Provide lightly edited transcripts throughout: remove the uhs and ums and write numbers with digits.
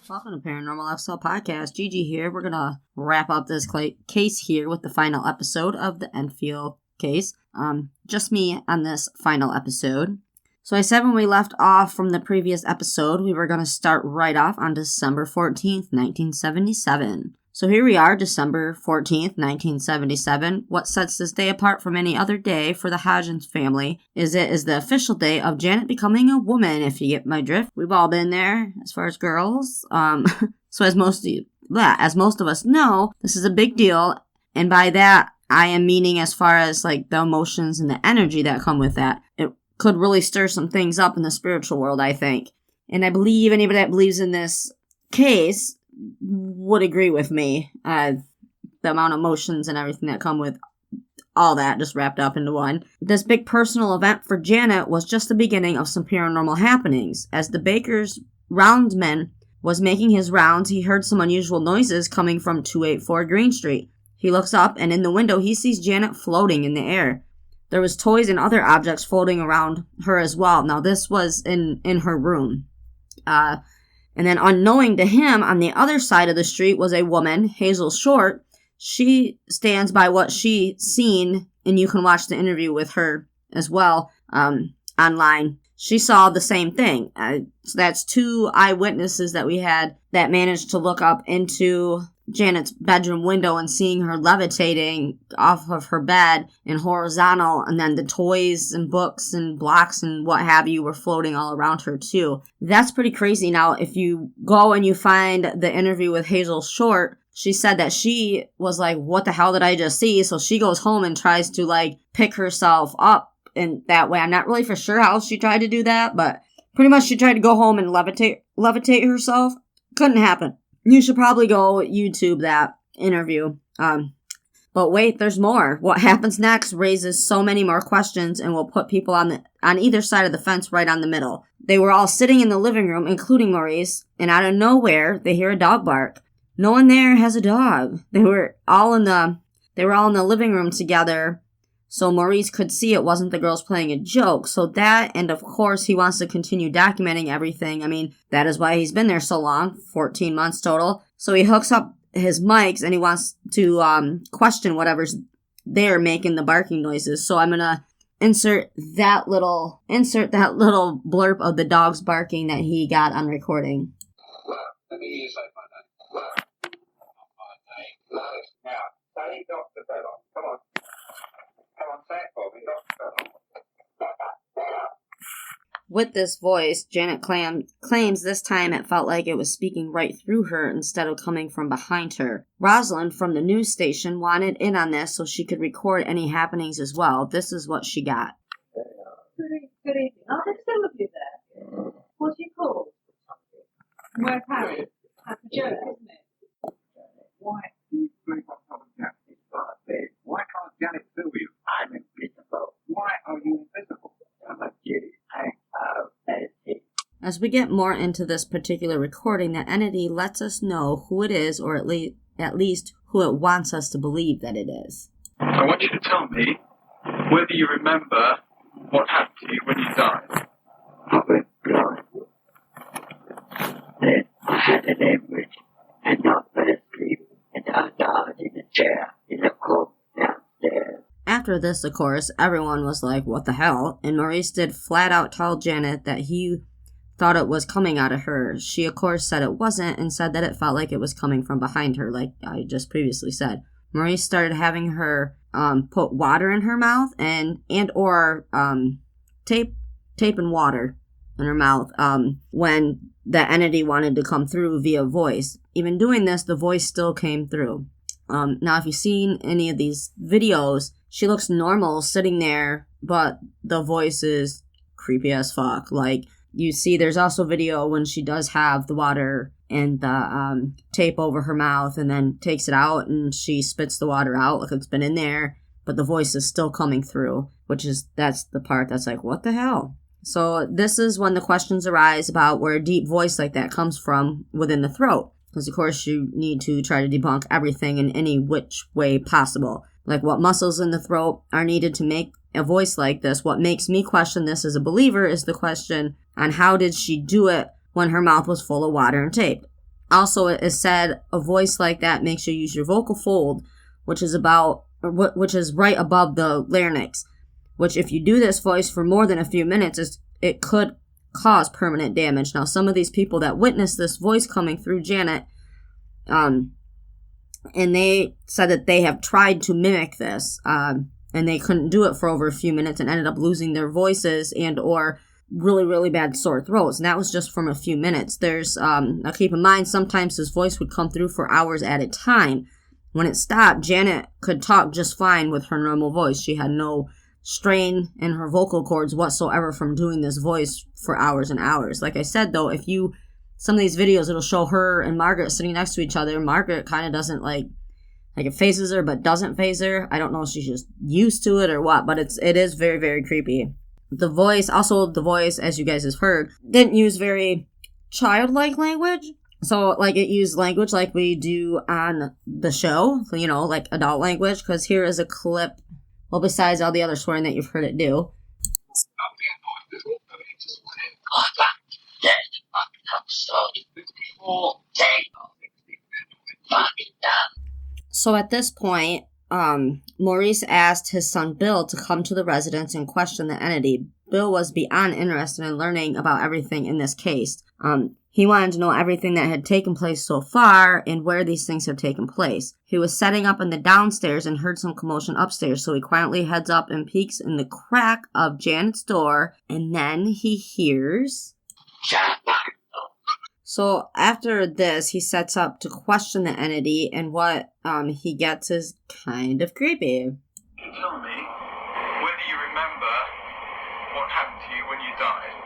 Welcome to paranormalxl podcast. Gigi here. We're gonna wrap up this case here with the final episode of the Enfield case. Just me on this final episode. So I said when we left off from the previous episode, we were gonna start right off on December 14th, 1977. So here we are, December 14th, 1977. What sets this day apart from any other day for the Hodgins family is it is the official day of Janet becoming a woman, if you get my drift. We've all been there as far as girls. So as most of us know, this is a big deal. And by that, I am meaning as far as like the emotions and the energy that come with that. It could really stir some things up in the spiritual world, I think. And I believe anybody that believes in this case would agree with me. The amount of emotions and everything that come with all that just wrapped up into one. This big personal event for Janet was just the beginning of some paranormal happenings. As the baker's roundsman was making his rounds, he heard some unusual noises coming from 284 Green Street. He looks up, and in the window he sees Janet floating in the air. There was toys and other objects floating around her as well. Now this was in her room. And then unknowing to him, on the other side of the street was a woman, Hazel Short. She stands by what she seen, and you can watch the interview with her as well online. She saw the same thing. So that's two eyewitnesses that we had that managed to look up into Janet's bedroom window and seeing her levitating off of her bed in horizontal, and then the toys and books and blocks and what have you were floating all around her too. That's pretty crazy. Now, if you go and you find the interview with Hazel Short, she said that she was like, what the hell did I just see? So she goes home and tries to like pick herself up in that way. I'm not really for sure how she tried to do that, but pretty much she tried to go home and levitate herself. Couldn't happen. You should probably go YouTube that interview. But wait, there's more. What happens next raises so many more questions and will put people on either side of the fence right on the middle. They were all sitting in the living room, including Maurice, and out of nowhere, they hear a dog bark. No one there has a dog. They were all in the living room together, so Maurice could see it wasn't the girls playing a joke. So that, and of course, he wants to continue documenting everything. I mean, that is why he's been there so long, 14 months total. So he hooks up his mics and he wants to question whatever's there making the barking noises. So I'm gonna insert that little blurb of the dogs barking that he got on recording. Let me use that now, say Dr. Bellon. Come on. Come on, say it for me, Dr. Bellon. With this voice, Janet claims this time it felt like it was speaking right through her instead of coming from behind her. Rosalind from the news station wanted in on this so she could record any happenings as well. This is what she got. Good evening. Are there still of you there? What do you call? Where's Harry? That's a joke, isn't it? Why do you sleep on top of Janet's bed? Why can't Janet feel you? I'm invisible. Why are you invisible? I'm a kitty. As we get more into this particular recording, the entity lets us know who it is, or at least who it wants us to believe that it is. I want you to tell me whether you remember what happened to you when you died. I went blind. Then I had an hemorrhage and not fell asleep, and I died in a chair in the court downstairs. After this, of course, everyone was like, what the hell? And Maurice did flat out tell Janet that he thought it was coming out of her. She, of course, said it wasn't and said that it felt like it was coming from behind her, like I just previously said. Maurice started having her put water in her mouth and or tape and water in her mouth when the entity wanted to come through via voice. Even doing this, the voice still came through. Now, if you've seen any of these videos, she looks normal sitting there, but the voice is creepy as fuck. Like, you see, there's also video when she does have the water and the tape over her mouth and then takes it out and she spits the water out like it's been in there, but the voice is still coming through, that's the part that's like, what the hell? So this is when the questions arise about where a deep voice like that comes from within the throat. Because, of course, you need to try to debunk everything in any which way possible. Like, what muscles in the throat are needed to make a voice like this. What makes me question this as a believer is the question on how did she do it when her mouth was full of water and tape. Also, it is said a voice like that makes you use your vocal fold, which is right above the larynx, which if you do this voice for more than a few minutes, it could cause permanent damage. Now, some of these people that witnessed this voice coming through Janet, and they said that they have tried to mimic this, and they couldn't do it for over a few minutes and ended up losing their voices and or really, really bad sore throats. And that was just from a few minutes. Now keep in mind, sometimes his voice would come through for hours at a time. When it stopped, Janet could talk just fine with her normal voice. She had no strain in her vocal cords whatsoever from doing this voice for hours and hours. Like I said, though, some of these videos, it'll show her and Margaret sitting next to each other. Margaret kind of doesn't like it phases her, but doesn't phase her. I don't know if she's just used to it or what, but it is very, very creepy. The voice, as you guys have heard, didn't use very childlike language. So, like, it used language like we do on the show, like adult language, because here is a clip, well, besides all the other swearing that you've heard it do. So at this point, Maurice asked his son Bill to come to the residence and question the entity. Bill was beyond interested in learning about everything in this case. He wanted to know everything that had taken place so far and where these things have taken place. He was setting up in the downstairs and heard some commotion upstairs, so he quietly heads up and peeks in the crack of Janet's door, and then he hears... So after this, he sets up to question the entity, and what he gets is kind of creepy. Tell me whether you remember what happened to you when you died.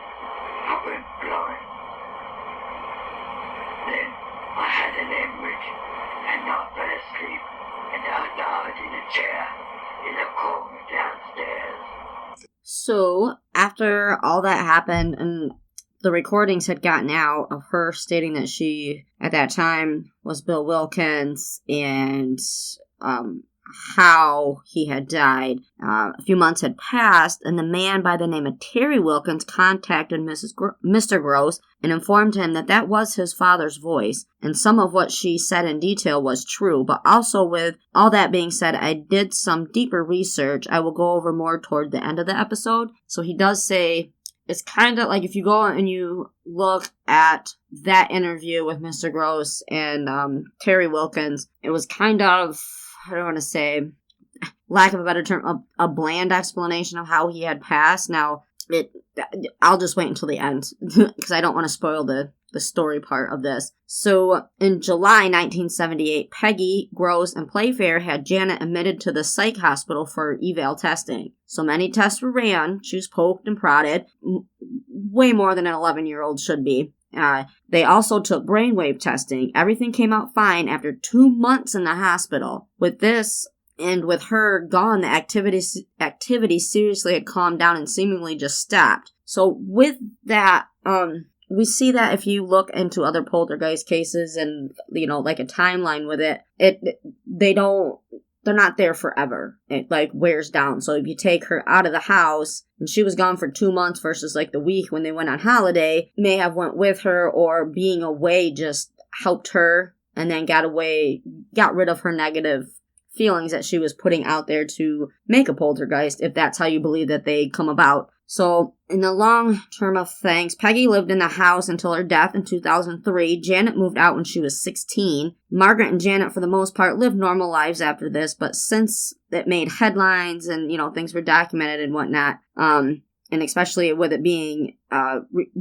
I went blind. Then I had an hemorrhage and I fell asleep and I died in a chair in a corner downstairs. So after all that happened and the recordings had gotten out of her stating that she, at that time, was Bill Wilkins and how he had died. A few months had passed, and the man by the name of Terry Wilkins contacted Mr. Gross and informed him that that was his father's voice, and some of what she said in detail was true. But also, with all that being said, I did some deeper research I will go over more toward the end of the episode. So he does say... It's kind of like if you go and you look at that interview with Mr. Gross and Terry Wilkins, it was kind of, I don't want to say, lack of a better term, a bland explanation of how he had passed. Now, I'll just wait until the end because I don't want to spoil the story part of this. So, in July 1978, Peggy, Gross, and Playfair had Janet admitted to the psych hospital for eval testing. So many tests were ran. She was poked and prodded, way more than an 11-year-old should be. They also took brainwave testing. Everything came out fine after 2 months in the hospital. With this, and with her gone, the activity seriously had calmed down and seemingly just stopped. So with that, we see that if you look into other poltergeist cases and, like a timeline with it, they're not there forever. It, wears down. So if you take her out of the house, and she was gone for 2 months versus, the week when they went on holiday, may have went with her, or being away just helped her, and then got rid of her negative feelings that she was putting out there to make a poltergeist, if that's how you believe that they come about. So, in the long term of things, Peggy lived in the house until her death in 2003. Janet moved out when she was 16. Margaret and Janet, for the most part, lived normal lives after this, but since it made headlines and, things were documented and whatnot, and especially with it being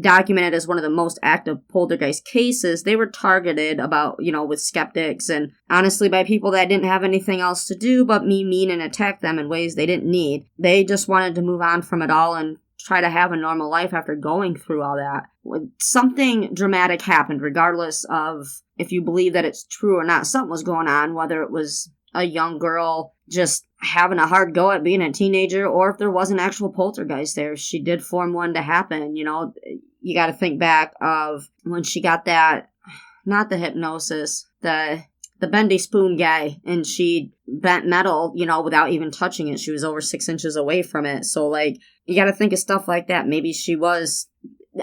documented as one of the most active poltergeist cases, they were targeted with skeptics and honestly by people that didn't have anything else to do but mean and attack them in ways they didn't need. They just wanted to move on from it all and try to have a normal life after going through all that. Something dramatic happened, regardless of if you believe that it's true or not. Something was going on, whether it was a young girl just having a hard go at being a teenager, or if there was an actual poltergeist there. She did form one to happen. You got to think back of when she got that, not the hypnosis, the bendy spoon guy, and she bent metal, without even touching it. She was over 6 inches away from it. So, you got to think of stuff like that. Maybe she was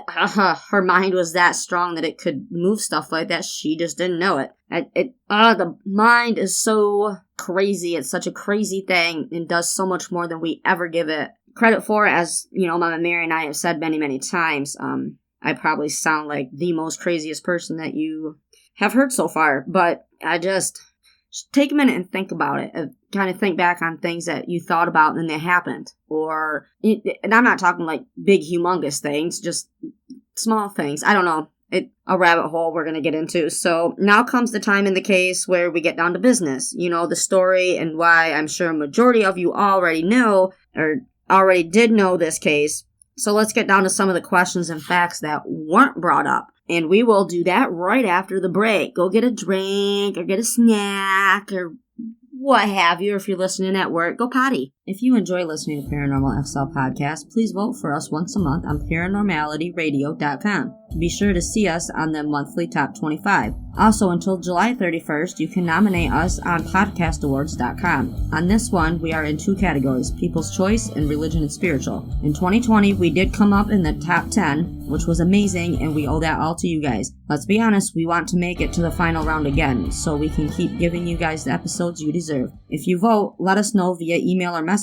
her mind was that strong that it could move stuff like that. She just didn't know it. The mind is so crazy. It's such a crazy thing and does so much more than we ever give it credit for. As, Mama Mary and I have said many, many times, I probably sound like the most craziest person that you have heard so far, but I just take a minute and think about it. Kind of think back on things that you thought about and then they happened. And I'm not talking like big, humongous things, just small things. I don't know. A rabbit hole we're going to get into. So now comes the time in the case where we get down to business. The story and why I'm sure a majority of you already know or already did know this case. So let's get down to some of the questions and facts that weren't brought up. And we will do that right after the break. Go get a drink or get a snack or what have you. If you're listening at work, go potty. If you enjoy listening to paranormalxl podcast, please vote for us once a month on paranormalityradio.com. Be sure to see us on the monthly top 25. Also, until July 31st, you can nominate us on podcastawards.com. On this one, we are in 2 categories, People's Choice and Religion and Spiritual. In 2020, we did come up in the top 10, which was amazing, and we owe that all to you guys. Let's be honest, we want to make it to the final round again, so we can keep giving you guys the episodes you deserve. If you vote, let us know via email or messenger.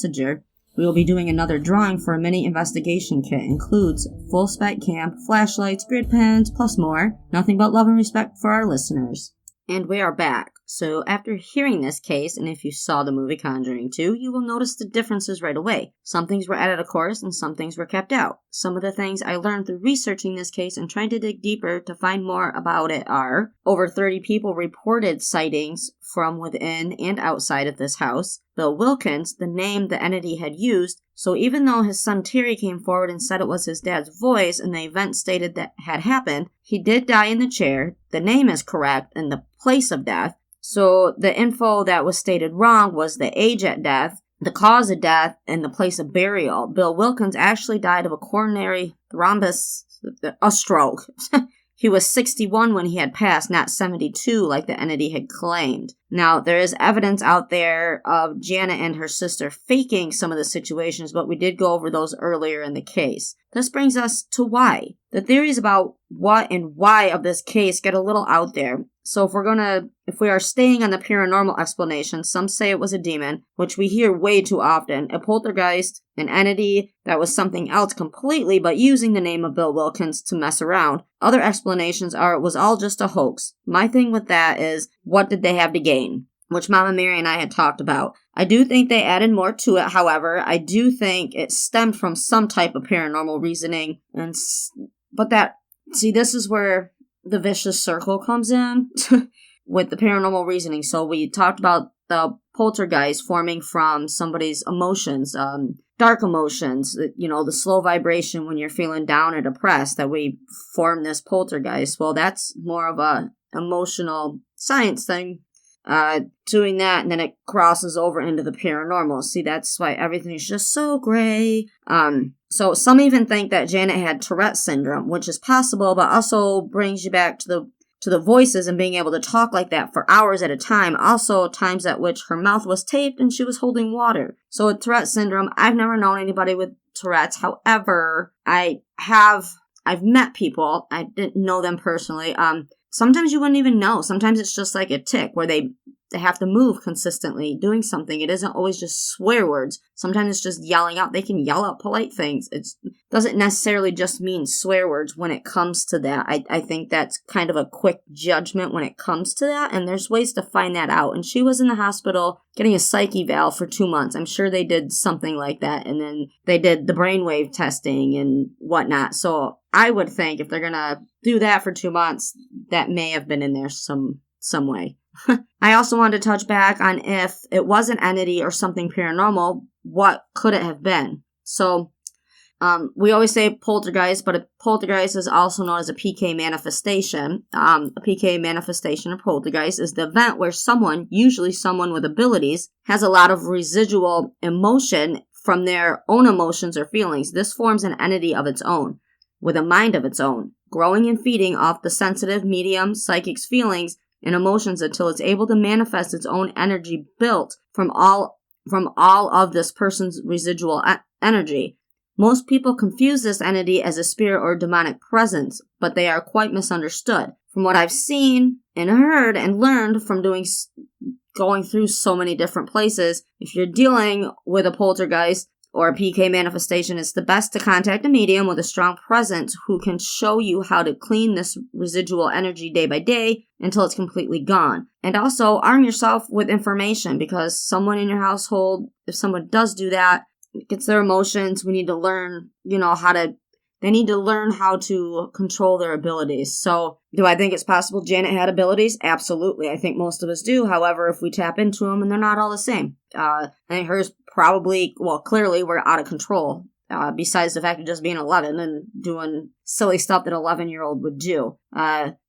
We will be doing another drawing for a mini investigation kit. Includes full spec camp, flashlights, grid pens, plus more. Nothing but love and respect for our listeners. And we are back. So after hearing this case, and if you saw the movie Conjuring 2, you will notice the differences right away. Some things were added, of course, and some things were kept out. Some of the things I learned through researching this case and trying to dig deeper to find more about it are: over 30 people reported sightings from within and outside of this house. Bill Wilkins, the name the entity had used, so even though his son Terry came forward and said it was his dad's voice and the event stated that had happened, he did die in the chair. The name is correct and the place of death. So the info that was stated wrong was the age at death, the cause of death, and the place of burial. Bill Wilkins actually died of a coronary thrombus, a stroke. He was 61 when he had passed, not 72 like the entity had claimed. Now, there is evidence out there of Janet and her sister faking some of the situations, but we did go over those earlier in the case. This brings us to why. The theories about what and why of this case get a little out there. So if we are staying on the paranormal explanation, some say it was a demon, which we hear way too often, a poltergeist, an entity that was something else completely, but using the name of Bill Wilkins to mess around. Other explanations are it was all just a hoax. My thing with that is, what did they have to gain? Which Mama Mary and I had talked about. I do think they added more to it, however. I do think it stemmed from some type of paranormal reasoning. This is where the vicious circle comes in with the paranormal reasoning. So we talked about the poltergeist forming from somebody's emotions, dark emotions, the slow vibration when you're feeling down or depressed, that we form this poltergeist. Well, that's more of a emotional science thing, doing that, and then it crosses over into the paranormal. See, that's why everything's just so gray. So some even think that Janet had Tourette's syndrome, which is possible, but also brings you back to the voices and being able to talk like that for hours at a time. Also, times at which her mouth was taped and she was holding water. So with Tourette's syndrome, I've never known anybody with Tourette's. However, I've met people. I didn't know them personally. Sometimes you wouldn't even know. Sometimes it's just like a tic where they have to move consistently doing something. It isn't always just swear words. Sometimes it's just yelling out. They can yell out polite things. It doesn't necessarily just mean swear words when it comes to that. I think that's kind of a quick judgment when it comes to that, and there's ways to find that out. And she was in the hospital getting a psych eval for 2 months. I'm sure they did something like that, and then they did the brainwave testing and whatnot. So I would think if they're going to do that for 2 months, that may have been in there some way. I also wanted to touch back on if it was an entity or something paranormal, what could it have been? So, we always say poltergeist, but a poltergeist is also known as a PK manifestation. A PK manifestation or poltergeist is the event where someone, usually someone with abilities, has a lot of residual emotion from their own emotions or feelings. This forms an entity of its own, with a mind of its own, growing and feeding off the sensitive, medium, psychic's feelings and emotions until it's able to manifest its own energy built from all of this person's residual energy. Most people confuse this entity as a spirit or demonic presence, but they are quite misunderstood. From what I've seen and heard and learned from going through so many different places, if you're dealing with a poltergeist or a PK manifestation, it's the best to contact a medium with a strong presence who can show you how to clean this residual energy day by day until it's completely gone. And also arm yourself with information, because someone in your household, if someone does do that, it gets their emotions. We need to learn, they need to learn how to control their abilities. So do I think it's possible Janet had abilities? Absolutely. I think most of us do. However, if we tap into them, and they're not all the same. I think hers clearly were out of control. Besides the fact of just being 11 and doing silly stuff that an 11-year-old would do.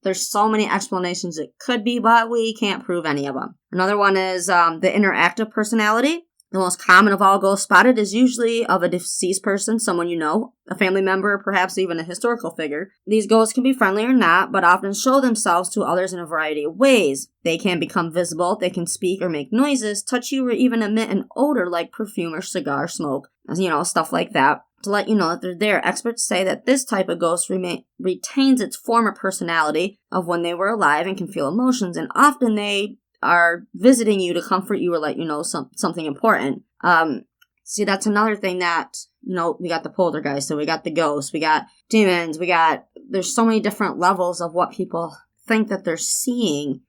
There's so many explanations it could be, but we can't prove any of them. Another one is the interactive personality. The most common of all ghosts spotted is usually of a deceased person, someone you know, a family member, perhaps even a historical figure. These ghosts can be friendly or not, but often show themselves to others in a variety of ways. They can become visible, they can speak or make noises, touch you, or even emit an odor like perfume or cigar smoke, stuff like that, to let you know that they're there. Experts say that this type of ghost retains its former personality of when they were alive and can feel emotions, and often they are visiting you to comfort you or let you know something important. See, that's another thing that, we got the poltergeist, so we got the ghosts, we got demons, there's so many different levels of what people think that they're seeing.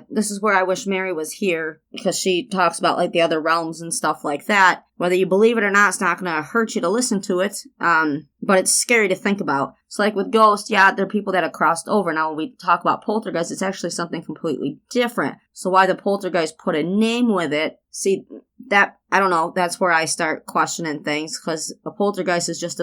This is where I wish Mary was here, because she talks about the other realms and stuff like that. Whether you believe it or not, it's not going to hurt you to listen to it, but it's scary to think about. So with ghosts, yeah, there are people that have crossed over. Now when we talk about poltergeist, it's actually something completely different. So why the poltergeist put a name with it, see, that, I don't know, that's where I start questioning things, because a poltergeist is just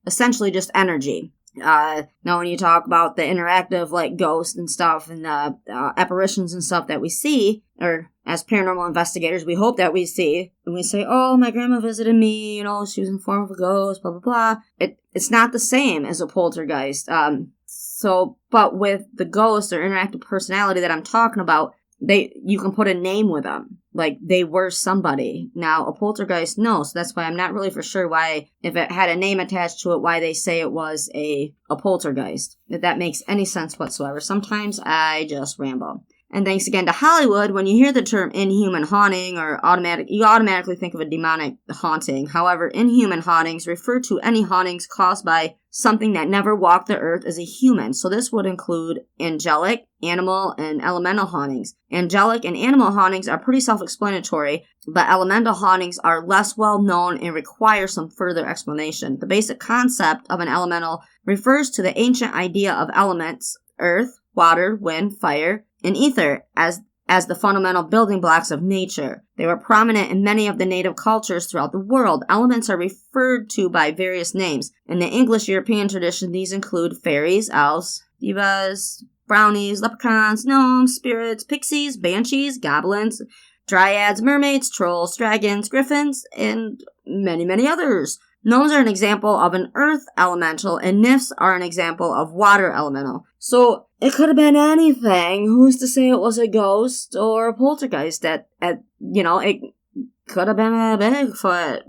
essentially just energy. Now when you talk about the interactive ghosts and stuff and apparitions and stuff that we see, or as paranormal investigators we hope that we see, and we say, oh, my grandma visited me, she was in the form of a ghost, blah blah blah, it's not the same as a poltergeist. But with the ghost or interactive personality that I'm talking about, you can put a name with them. They were somebody. Now, a poltergeist, no. So that's why I'm not really for sure why, if it had a name attached to it, why they say it was a poltergeist. If that makes any sense whatsoever. Sometimes I just ramble. And thanks again to Hollywood, when you hear the term inhuman haunting, you automatically think of a demonic haunting. However, inhuman hauntings refer to any hauntings caused by something that never walked the earth as a human. So this would include angelic, animal, and elemental hauntings. Angelic and animal hauntings are pretty self-explanatory, but elemental hauntings are less well known and require some further explanation. The basic concept of an elemental refers to the ancient idea of elements, earth, water, wind, fire, and ether as the fundamental building blocks of nature. They were prominent in many of the native cultures throughout the world. Elements are referred to by various names. In the English-European tradition, these include fairies, elves, divas, brownies, leprechauns, gnomes, spirits, pixies, banshees, goblins, dryads, mermaids, trolls, dragons, griffins, and many, many others. Gnomes are an example of an earth elemental, and nymphs are an example of water elemental. So it could have been anything. Who's to say it was a ghost or a poltergeist? It could have been a Bigfoot,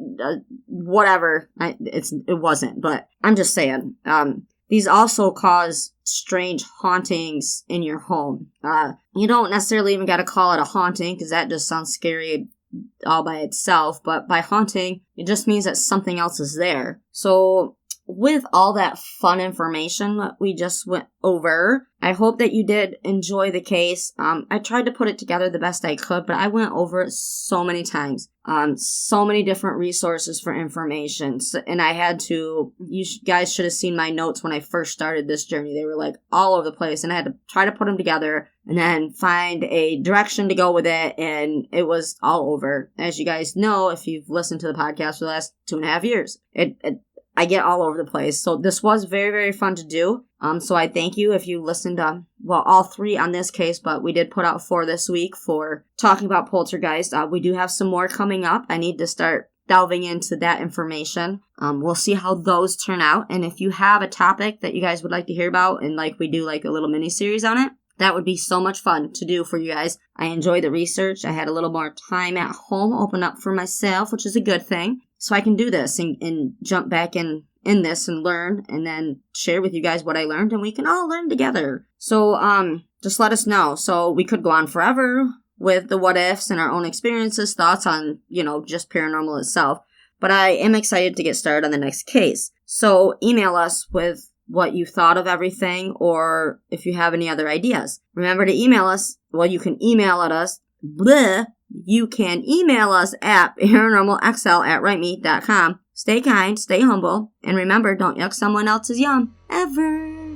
whatever. It wasn't, but I'm just saying. These also cause strange hauntings in your home. You don't necessarily even got to call it a haunting, because that just sounds scary all by itself, but by haunting, it just means that something else is there. So with all that fun information that we just went over, I hope that you did enjoy the case. I tried to put it together the best I could, but I went over it so many times. So many different resources for information. And I had to, you guys should have seen my notes when I first started this journey. They were all over the place, and I had to try to put them together and then find a direction to go with it. And it was all over. As you guys know, if you've listened to the podcast for the last 2.5 years, I get all over the place. So this was very, very fun to do. So I thank you if you listened to, all 3 on this case, but we did put out 4 this week for talking about poltergeist. We do have some more coming up. I need to start delving into that information. We'll see how those turn out. And if you have a topic that you guys would like to hear about, and we do a little mini series on it, that would be so much fun to do for you guys. I enjoyed the research. I had a little more time at home open up for myself, which is a good thing. so I can do this and jump back in this and learn and then share with you guys what I learned, and we can all learn together. So just let us know. So we could go on forever with the what ifs and our own experiences, thoughts on, just paranormal itself. But I am excited to get started on the next case. So email us with what you thought of everything, or if you have any other ideas. Remember to email us. Well, you can email at us. You can email us at paranormalxl@writeme.com. Stay kind, stay humble, and remember, don't yuck someone else's yum. Ever.